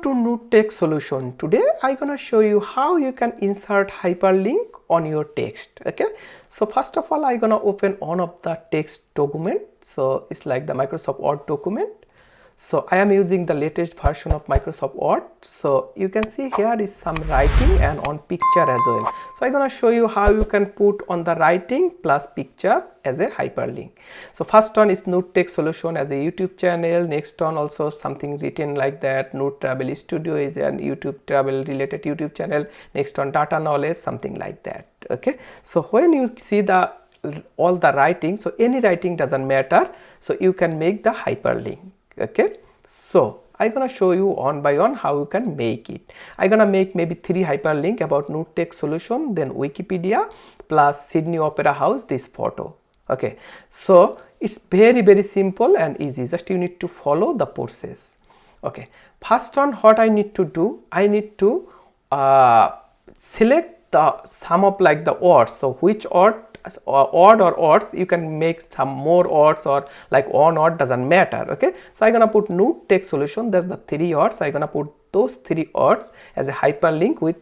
to NoteText solution. Today I'm gonna show you how you can insert hyperlink on your text. Okay, so first of all I'm gonna open one of the text document. So it's like the Microsoft Word document. So I am using the latest version of Microsoft Word. So you can see here is some writing and on picture as well. So I'm gonna show you how you can put on the writing plus picture as a hyperlink. So first one is NoteText solution as a YouTube channel. Next one also something written like that. Note Travel Studio is an YouTube travel related YouTube channel. Next one data knowledge, something like that. Okay. So when you see the all the writing, so any writing doesn't matter. So you can make the hyperlink. Okay, so I'm gonna show you one by one how you can make it. I'm gonna make maybe 3 hyperlink about NoteText solution, then Wikipedia plus Sydney Opera House, this photo. Okay, so it's very simple and easy, just you need to follow the process. Okay, first one, what I need to do, I need to select the sum of like the words. So which word or words, you can make some more words or like one word, doesn't matter. Okay, so I'm gonna put NoteText solution, that's the 3 words. I'm gonna put those 3 words as a hyperlink with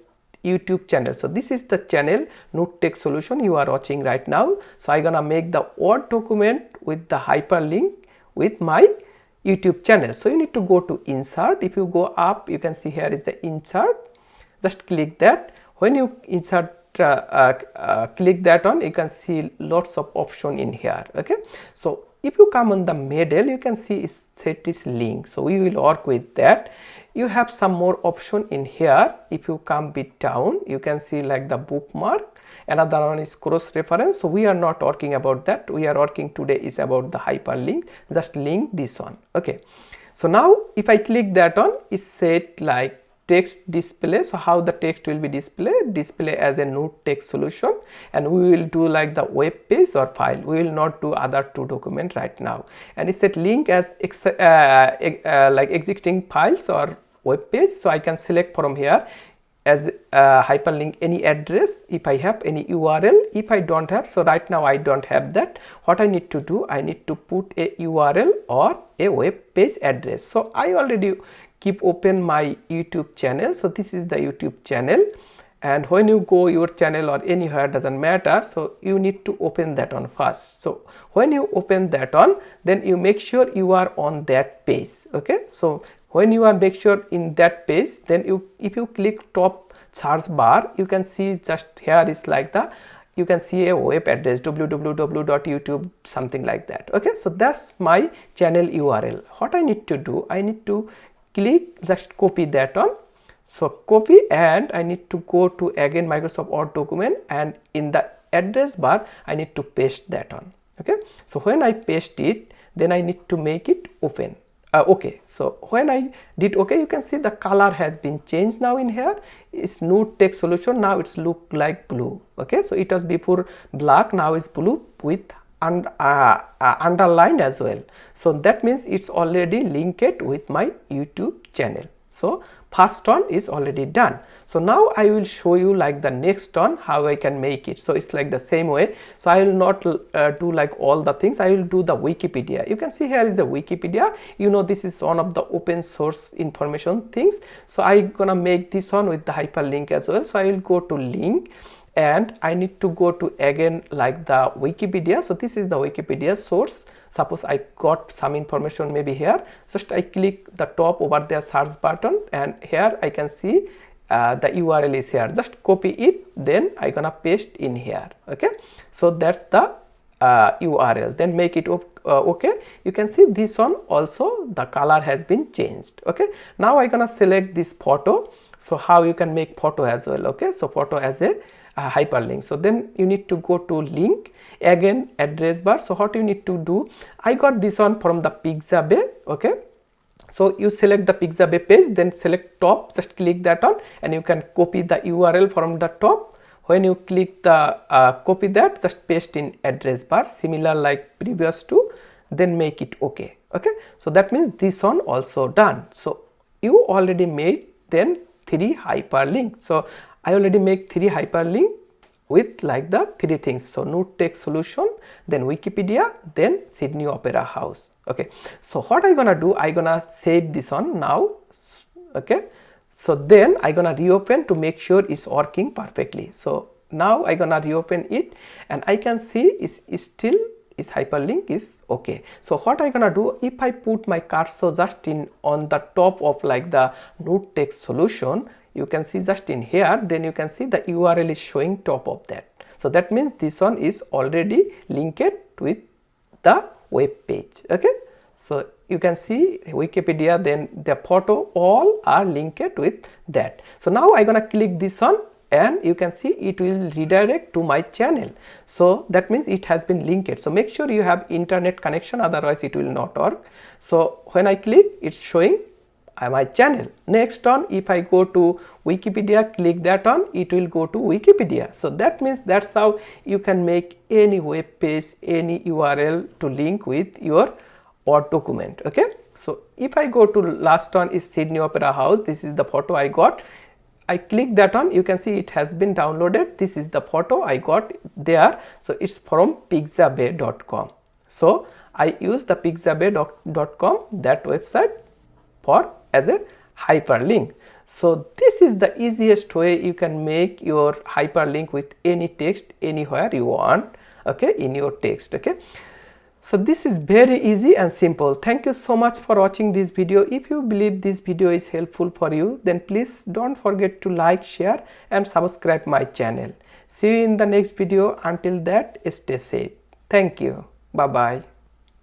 YouTube channel. So this is the channel NoteText solution you are watching right now. So I'm gonna make the Word document with the hyperlink with my YouTube channel. So you need to go to insert. If you go up, you can see here is the insert. Just click that. When you insert click that on, you can see lots of option in here. Okay, so if you come on the middle, you can see set is link. So we will work with that. You have some more option in here. If you come bit down, you can see like the bookmark. Another one is cross reference. So we are not working about that. We are working today is about the hyperlink. Just link this one. Okay, so now if I click that on, it's set like text display. So how the text will be display as a NoteText solution, and we will do like the web page or file. We will not do other 2 document right now. And it's set link as like existing files or web page. So I can select from here as hyperlink any address if I have, any URL if I don't have. So right now I don't have that. What I need to do, I need to put a URL or a web page address. So I already keep open my YouTube channel. So this is the YouTube channel, and when you go your channel or anywhere, doesn't matter. So you need to open that on first. So when you open that on, then you make sure you are on that page. Okay, so when you are make sure in that page, then you, if you click top search bar, you can see just here is like the, you can see a web address www.youtube, something like that. Okay, so that's my channel URL. What I need to do, I need to click, just copy that on. So copy, and I need to go to again Microsoft Word document, and in the address bar I need to paste that on. Okay, so when I paste it, then I need to make it open. Okay, so when I did okay, you can see the color has been changed now in here. It's NoteText solution, now it's look like blue. Okay, so it was before black, now it's blue with underlined as well. So that means it's already linked with my YouTube channel. So first one is already done. So now I will show you like the next one how I can make it. So it's like the same way. So I will not do like all the things. I will do the Wikipedia. You can see here is the Wikipedia. You know, this is one of the open source information things. So I'm gonna make this one with the hyperlink as well. So I will go to link, and I need to go to again like the Wikipedia. So this is the Wikipedia source. Suppose I got some information maybe here, just I click the top over there search button, and here I can see the URL is here. Just copy it, then I gonna paste in here. Okay, so that's the URL. Then make it okay. You can see this one also the color has been changed. Okay, now I gonna select this photo. So how you can make photo as well. Okay, so photo as a hyperlink. So then you need to go to link, again address bar. So what you need to do, I got this one from the Pixabay. Okay, so you select the Pixabay page, then select top, just click that on, and you can copy the URL from the top. When you click the copy that, just paste in address bar, similar like previous to, then make it okay. Okay, so that means this one also done. So you already made then 3 hyperlinks. So I already make 3 hyperlink with like the 3 things. So NoteText solution, then Wikipedia, then Sydney Opera House. Okay, so what I gonna do, I gonna save this one now. Okay, so then I gonna reopen to make sure it's working perfectly. So now I gonna reopen it, and I can see is still is hyperlink is okay. So what I gonna do, if I put my cursor just in on the top of like the node text solution, you can see just in here, then you can see the URL is showing top of that. So that means this one is already linked with the web page. Okay, so you can see Wikipedia, then the photo, all are linked with that. So now I'm gonna click this one, and you can see it will redirect to my channel. So that means it has been linked. So make sure you have internet connection, otherwise it will not work. So when I click, it's showing my channel. Next on, if I go to Wikipedia, click that on, it will go to Wikipedia. So that means that's how you can make any web page, any URL to link with your Word document. Okay, so if I go to last one is Sydney Opera House, this is the photo I got. I click that on, you can see it has been downloaded. This is the photo I got there. So it's from pixabay.com. So I use the pixabay.com, that website, for as a hyperlink. So this is the easiest way you can make your hyperlink with any text anywhere you want, okay, in your text. Okay, so this is very easy and simple. Thank you so much for watching this video. If you believe this video is helpful for you, then please don't forget to like, share and subscribe my channel. See you in the next video. Until that, stay safe. Thank you. Bye bye.